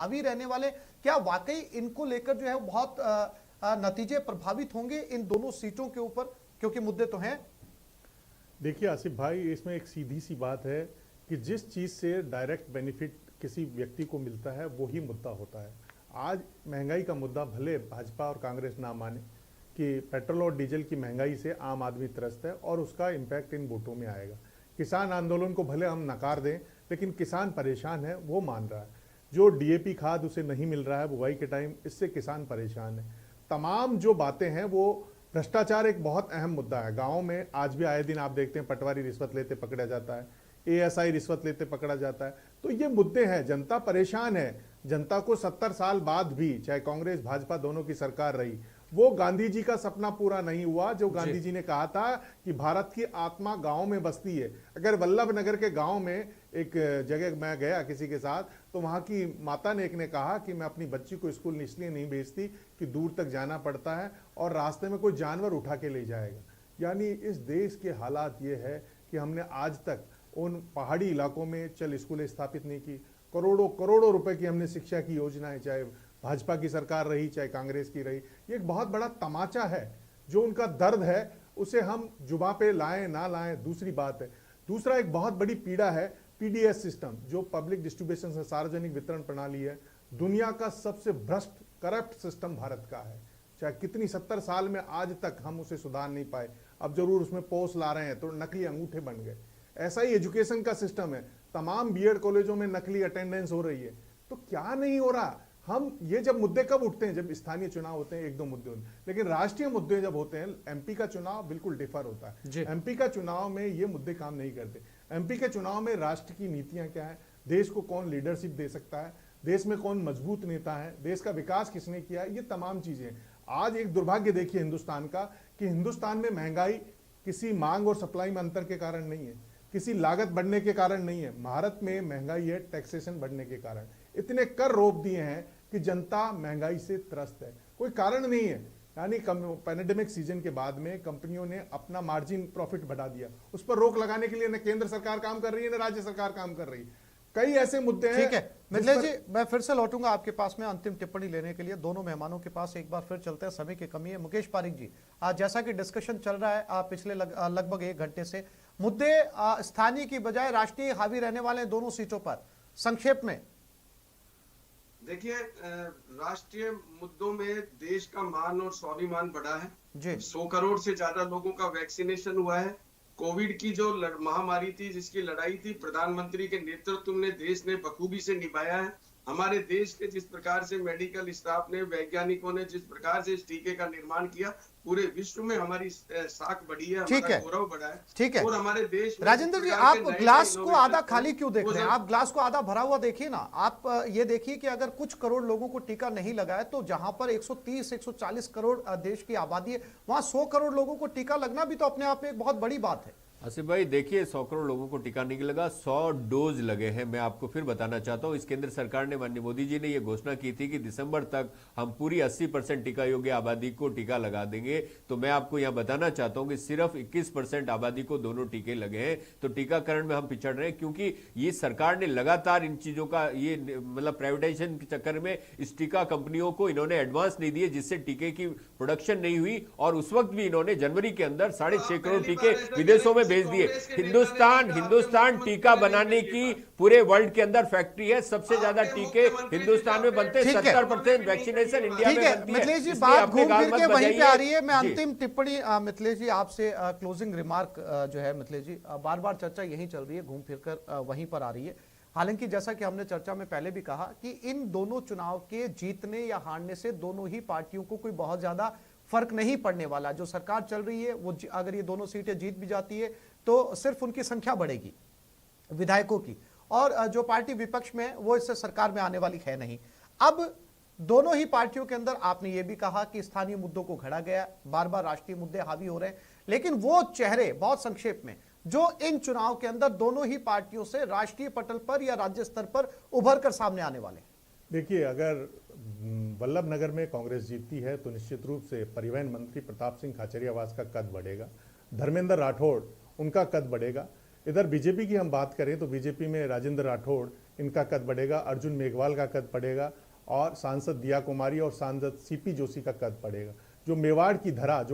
हावी रहने वाले, क्या वाकई इनको लेकर जो है बहुत नतीजे प्रभावित होंगे इन दोनों सीटों के ऊपर, क्योंकि मुद्दे तो हैं। देखिए आसिफ भाई, इसमें एक सीधी सी बात है कि जिस चीज़ से डायरेक्ट बेनिफिट किसी व्यक्ति को मिलता है वो ही मुद्दा होता है। आज महंगाई का मुद्दा भले भाजपा और कांग्रेस ना माने कि पेट्रोल और डीजल की महंगाई से आम आदमी त्रस्त है और उसका इम्पैक्ट इन वोटों में आएगा। किसान आंदोलन को भले हम नकार दें, लेकिन किसान परेशान है, वो मान रहा है। जो डीएपी खाद उसे नहीं मिल रहा है बुआई के टाइम, इससे किसान परेशान है। तमाम जो बातें हैं वो, भ्रष्टाचार एक बहुत अहम मुद्दा है। गाँव में आज भी आए दिन आप देखते हैं पटवारी रिश्वत लेते पकड़ा जाता है, एएसआई रिश्वत लेते पकड़ा जाता है। तो ये मुद्दे हैं, जनता परेशान है। जनता को 70 साल बाद भी, चाहे कांग्रेस भाजपा दोनों की सरकार रही, वो गांधी जी का सपना पूरा नहीं हुआ जो गांधी जी ने कहा था कि भारत की आत्मा गांव में बसती है। अगर वल्लभ नगर के गांव में एक जगह मैं गया किसी के साथ, तो वहां की माता ने एक ने कहा कि मैं अपनी बच्ची को स्कूल इसलिए नहीं भेजती कि दूर तक जाना पड़ता है और रास्ते में कोई जानवर उठा के ले जाएगा। यानी इस देश के हालात ये है कि हमने आज तक उन पहाड़ी इलाकों में चल स्कूलें स्थापित नहीं की। करोड़ों करोड़ों रुपए की हमने शिक्षा की योजनाएं, चाहे भाजपा की सरकार रही चाहे कांग्रेस की रही, ये एक बहुत बड़ा तमाचा है। जो उनका दर्द है उसे हम जुबां पे लाएं ना लाएं दूसरी बात है। दूसरा एक बहुत बड़ी पीड़ा है पीडीएस सिस्टम, जो पब्लिक डिस्ट्रीब्यूशन से सार्वजनिक वितरण प्रणाली है। दुनिया का सबसे भ्रष्ट करप्ट सिस्टम भारत का है। चाहे कितनी 70 साल में आज तक हम उसे सुधार नहीं पाए। अब जरूर उसमें पोस्ट ला रहे हैं तो नकली अंगूठे बन गए। ऐसा ही एजुकेशन का सिस्टम है, तमाम बीएड कॉलेजों में नकली अटेंडेंस हो रही है। तो क्या नहीं हो रहा? हम ये जब मुद्दे कब उठते हैं? जब स्थानीय चुनाव होते हैं, एक दो मुद्दे होते हैं। लेकिन राष्ट्रीय मुद्दे जब होते हैं, एमपी का चुनाव बिल्कुल डिफर होता है। एमपी का चुनाव में ये मुद्दे काम नहीं करते। एमपी के चुनाव में राष्ट्र की नीतियां क्या है, देश को कौन लीडरशिप दे सकता है, देश में कौन मजबूत नेता है, देश का विकास किसने किया, ये तमाम चीजें। आज एक दुर्भाग्य देखिए हिंदुस्तान का कि हिंदुस्तान में महंगाई किसी मांग और सप्लाई में अंतर के कारण नहीं है, किसी लागत बढ़ने के कारण नहीं है। भारत में महंगाई है टैक्सेशन बढ़ने के कारण। इतने कर रोप दिए हैं कि जनता महंगाई से त्रस्त है, कोई कारण नहीं है। यानी पैंडेमिक सीजन के बाद में कंपनियों ने अपना मार्जिन प्रॉफिट बढ़ा दिया। उस पर रोक लगाने के लिए न केंद्र सरकार काम कर रही है, न राज्य सरकार काम कर रही है। कई ऐसे मुद्दे हैं। ठीक है मिथिलेश जी, मैं फिर से लौटूंगा आपके पास में अंतिम टिप्पणी लेने के लिए। दोनों मेहमानों के पास एक बार फिर चलते हैं, समय की कमी है। मुकेश पारिक जी, आज जैसा कि डिस्कशन चल रहा है पिछले लगभग 1 घंटे से, मुद्दे स्थानीय की बजाय राष्ट्रीय हावी रहने वाले दोनों सीटों पर, संक्षेप में। देखिए, राष्ट्रीय मुद्दों में देश का मान और स्वाभिमान बढ़ा है जी। 100 करोड़ से ज्यादा लोगों का वैक्सीनेशन हुआ है। कोविड की जो महामारी थी, जिसकी लड़ाई थी, प्रधानमंत्री के नेतृत्व में देश ने बखूबी से निभाया है। हमारे देश के जिस प्रकार से मेडिकल स्टाफ ने, वैज्ञानिकों ने जिस प्रकार से इस टीके का निर्माण किया, पूरे विश्व में हमारी साख बढ़ी है, हमारा गौरव बढ़ा है। ठीक है, और हमारे देश में राजेंद्र जी, आप ग्लास को आधा खाली क्यों देख रहे हैं? आप ग्लास को आधा भरा हुआ देखिए ना। आप ये देखिए कि अगर कुछ करोड़ लोगों को टीका नहीं लगा है, तो जहां पर 130-140 करोड़ देश की आबादी है, वहां 100 करोड़ लोगों को टीका लगना भी तो अपने आप में एक बहुत बड़ी बात है। आसिफ भाई देखिए, 100 करोड़ लोगों को टीका नहीं लगा, 100 डोज लगे हैं। मैं आपको फिर बताना चाहता हूं, इस केंद्र सरकार ने, माननीय मोदी जी ने यह घोषणा की थी कि दिसंबर तक हम पूरी 80% टीका योग्य आबादी को टीका लगा देंगे। तो मैं आपको यहां बताना चाहता हूं कि सिर्फ 21% आबादी को दोनों टीके लगे हैं। तो टीकाकरण में हम पिछड़ रहे हैं, क्योंकि ये सरकार ने लगातार इन चीजों का, ये मतलब प्राइवेटाइजेशन के चक्कर में इस टीका कंपनियों को इन्होंने एडवांस नहीं दिए, जिससे टीके की प्रोडक्शन नहीं हुई। और उस वक्त भी इन्होंने जनवरी के अंदर 6.5 करोड़ टीके विदेशों में भेज दिए। हिंदुस्तान टीका बनाने की पूरे वर्ल्ड के अंदर फैक्ट्री है। सबसे ज्यादा टीके हिंदुस्तान में बनते हैं, 70% वैक्सीनेशन इंडिया में बनती है। मिथिलेश जी, बात घूम फिर के वहीं पे आ रही है। मैं अंतिम टिप्पणी मिथिलेश जी आपसे, क्लोजिंग रिमार्क जो है मिथिलेश जी, बार बार चर्चा यही चल रही है, घूम फिर कर वहीं पर आ रही है। हालांकि जैसा कि हमने चर्चा में पहले भी कहा कि इन दोनों चुनाव के जीतने या हारने से दोनों ही पार्टियों को कोई बहुत ज्यादा फर्क नहीं पड़ने वाला। जो सरकार चल रही है वो, अगर ये दोनों सीटें जीत भी जाती है तो सिर्फ उनकी संख्या बढ़ेगी विधायकों की, और जो पार्टी विपक्ष में वो इससे सरकार में आने वाली है नहीं। अब दोनों ही पार्टियों के अंदर आपने ये भी कहा कि स्थानीय मुद्दों को घड़ा गया, बार बार राष्ट्रीय मुद्दे हावी हो रहे हैं, लेकिन वो चेहरे, बहुत संक्षेप में, जो इन चुनाव के अंदर दोनों ही पार्टियों से राष्ट्रीय पटल पर या राज्य स्तर पर उभर कर सामने आने वाले। देखिए, अगर वल्लभ नगर में कांग्रेस जीतती है तो निश्चित रूप से परिवहन मंत्री प्रताप सिंह खाचरियावास का कद बढ़ेगा, धर्मेंद्र राठौड़ उनका कद बढ़ेगा। इधर बीजेपी की हम बात करें तो बीजेपी में राजेंद्र राठौड़ इनका कद बढ़ेगा, अर्जुन मेघवाल का कद बढ़ेगा और सांसद दिया कुमारी और सांसद सीपी जोशी का कद बढ़ेगा। जो मेवाड़ की धरा जो